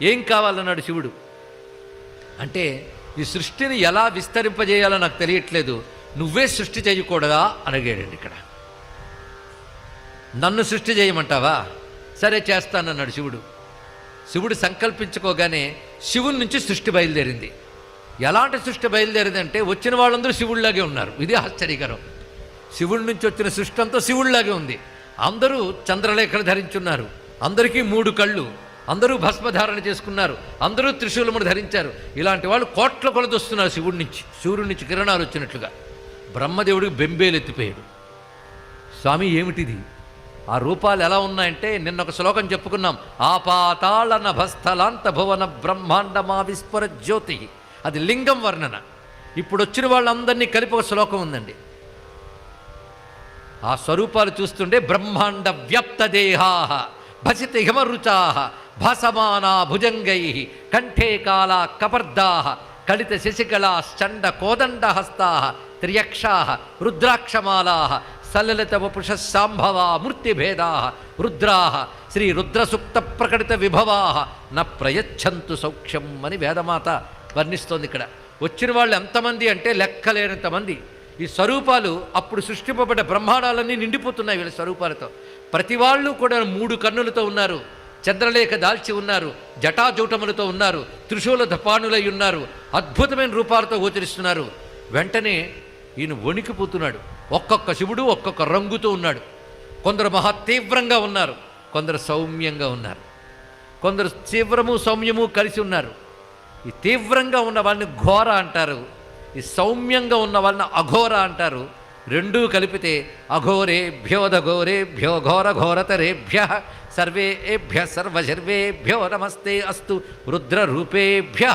ఏం కావాలన్నాడు శివుడు. అంటే ఈ సృష్టిని ఎలా విస్తరింపజేయాలో నాకు తెలియట్లేదు, నువ్వే సృష్టి చేయకూడదా అని అడిగాడండి. ఇక్కడ నన్ను సృష్టి చేయమంటావా? సరే చేస్తానన్నాడు శివుడు. శివుడు సంకల్పించుకోగానే శివుడి నుంచి సృష్టి బయలుదేరింది. ఎలాంటి సృష్టి బయలుదేరిందంటే వచ్చిన వాళ్ళందరూ శివుడిలాగే ఉన్నారు. ఇది ఆశ్చర్యకరం. శివుడి నుంచి వచ్చిన సృష్టి అంతా శివుడిలాగే ఉంది. అందరూ చంద్రలేఖలు ధరించున్నారు, అందరికీ 3 కళ్ళు, అందరూ భస్మధారణ చేసుకున్నారు, అందరూ త్రిశూలమును ధరించారు. ఇలాంటి వాళ్ళు కోట్ల కొలది వస్తున్నారు శివుడి నుంచి, సూర్యుడి నుంచి కిరణాలు వచ్చినట్లుగా. బ్రహ్మదేవుడికి బెంబేలెత్తిపోయాడు. స్వామి ఏమిటిది? ఆ రూపాలు ఎలా ఉన్నాయంటే నిన్న ఒక శ్లోకం చెప్పుకున్నాం, ఆపాతాళ నభస్థలాంత భువన బ్రహ్మాండమా విస్ఫుర జ్యోతి. అది లింగం వర్ణన. ఇప్పుడు వచ్చిన వాళ్ళందరినీ కలిపి ఒక శ్లోకం ఉందండి. ఆ స్వరూపాలు చూస్తుంటే బ్రహ్మాండ వ్యాప్త దేహా భసిత హిమరుచా భాసమానా భుజంగై కంఠే కాళా కపర్దా కలిత శశికళా చండ కోదండ హస్తా త్రియక్షా రుద్రాక్షమాలా సలలిత వపుష సాంభవా మూర్తిభేదా రుద్రా శ్రీ రుద్రసూక్త ప్రకటిత విభవా న ప్రయచ్ఛంతు సౌఖ్యం అని వేదమాత వర్ణిస్తోంది. ఇక్కడ వచ్చిన వాళ్ళు ఎంతమంది అంటే లెక్కలేనంతమంది. ఈ స్వరూపాలు అప్పుడు సృష్టింపబడ్డ బ్రహ్మాండాలన్నీ నిండిపోతున్నాయి వీళ్ళ స్వరూపాలతో. ప్రతి వాళ్ళు కూడా 3 కన్నులతో ఉన్నారు, చంద్రలేఖ దాల్చి ఉన్నారు, జటాజూటములతో ఉన్నారు, త్రిశూల దపానులై ఉన్నారు, అద్భుతమైన రూపాలతో గోచరిస్తున్నారు. వెంటనే ఈయన వణికిపోతున్నాడు. ఒక్కొక్క శివుడు ఒక్కొక్క రంగుతో ఉన్నాడు. కొందరు మహా తీవ్రంగా ఉన్నారు, కొందరు సౌమ్యంగా ఉన్నారు, కొందరు తీవ్రము సౌమ్యము కలిసి ఉన్నారు. ఈ తీవ్రంగా ఉన్న వాళ్ళని ఘోర అంటారు, ఈ సౌమ్యంగా ఉన్న వాళ్ళని అఘోర అంటారు. రెండూ కలిపితే అఘోరేభ్యోదఘోరేభ్యో ఘోర ఘోరతరేభ్య సర్వేభ్య సర్వశర్వేభ్యో నమస్తే అస్తు రుద్రరూపేభ్య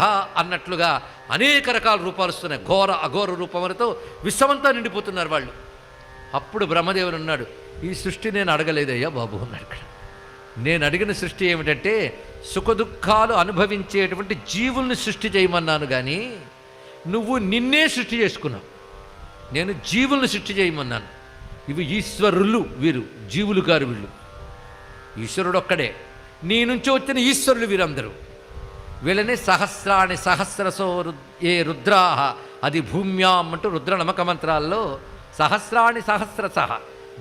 అన్నట్లుగా అనేక రకాల రూపాలు వస్తున్నాయి. ఘోర అఘోర రూపములతో విశ్వమంతా నిండిపోతున్నారు వాళ్ళు. అప్పుడు బ్రహ్మదేవుడు అన్నాడు, ఈ సృష్టి నేను అడగలేదయ్యా బాబు అన్నాడు. ఇక్కడ నేను అడిగిన సృష్టి ఏమిటంటే సుఖదుఖాలు అనుభవించేటువంటి జీవుల్ని సృష్టి చేయమన్నాను, కానీ నువ్వు నిన్నే సృష్టి చేసుకున్నావు. నేను జీవుల్ని సృష్టి చేయమన్నాను. ఇవి ఈశ్వరులు, వీరు జీవులు కారు. వీళ్ళు ఈశ్వరుడు ఒక్కడే, నీ నుంచి వచ్చిన ఈశ్వరులు వీరందరూ. వీళ్ళనే సహస్రాణి సహస్రసో ఏ రుద్రాహ అది భూమ్యాం అంటూ రుద్ర నమక మంత్రాల్లో సహస్రాణి సహస్రసహ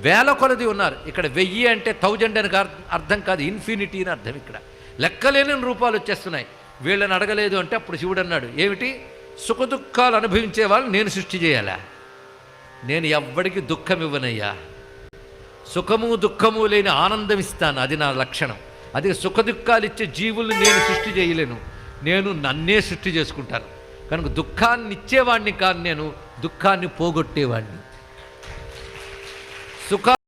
వేల కొలది ఉన్నారు. ఇక్కడ 1000 అంటే 1000 అని అర్థం కాదు, ఇన్ఫినిటీ అని అర్థం. ఇక్కడ లెక్కలేని రూపాలు వచ్చేస్తున్నాయి. వీళ్ళని అడగలేదు అంటే అప్పుడు శివుడు అన్నాడు, ఏమిటి? సుఖదుఖాలు అనుభవించే వాళ్ళు నేను సృష్టి చేయాలా? నేను ఎవ్వడికి దుఃఖం ఇవ్వనయ్యా. సుఖము దుఃఖము లేని ఆనందం ఇస్తాను, అది నా లక్షణం. అది సుఖదుఖాలు ఇచ్చే జీవుల్ని నేను సృష్టి చేయలేను, నేను నన్నే సృష్టి చేసుకుంటాను. కనుక దుఃఖాన్ని ఇచ్చేవాడిని కాదు, నేను దుఃఖాన్ని పోగొట్టేవాడిని. సుఖ